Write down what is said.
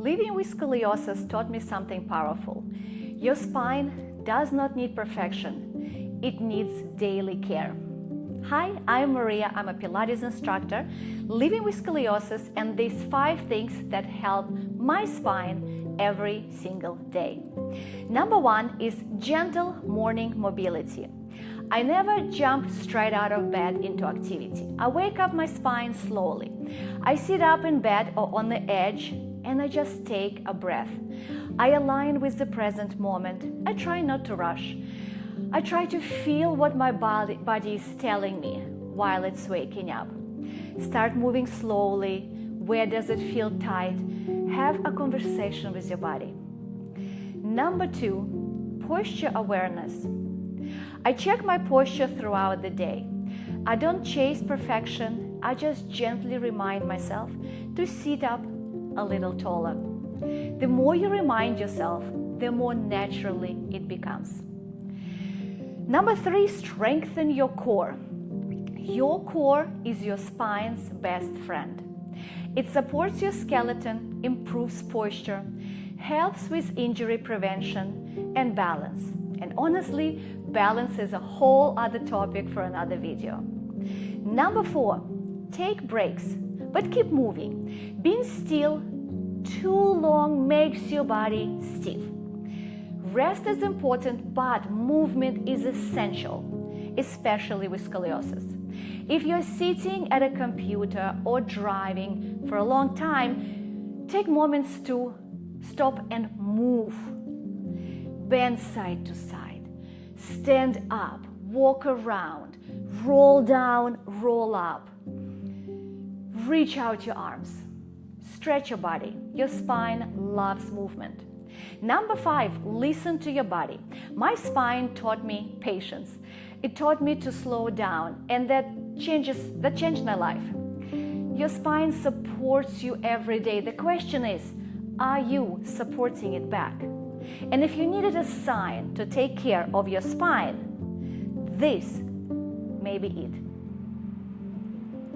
Living with scoliosis taught me something powerful. Your spine does not need perfection. It needs daily care. Hi, I'm Maria. I'm a Pilates instructor living with scoliosis, and these 5 things that help my spine every single day. Number 1 is gentle morning mobility. I never jump straight out of bed into activity. I wake up my spine slowly. I sit up in bed or on the edge and I just take a breath. I align with the present moment. I try not to rush. I try to feel what my body is telling me while it's waking up. Start moving slowly. Where does it feel tight? Have a conversation with your body. Number 2, posture awareness. I check my posture throughout the day. I don't chase perfection. I just gently remind myself to sit up a little taller. The more you remind yourself, the more naturally it becomes. Number 3, strengthen your core. Your core is your spine's best friend. It supports your skeleton, improves posture, helps with injury prevention and balance. And honestly, balance is a whole other topic for another video. Number 4, take breaks, but keep moving. Being still too long makes your body stiff. Rest is important, but movement is essential, especially with scoliosis. If you're sitting at a computer or driving for a long time, take moments to stop and move. Bend side to side, stand up, walk around, roll down, roll up. Reach out your arms, stretch your body. Your spine loves movement. Number 5, listen to your body. My spine taught me patience. It taught me to slow down, and that changed my life. Your spine supports you every day. The question is, are you supporting it back? And if you needed a sign to take care of your spine, this may be it.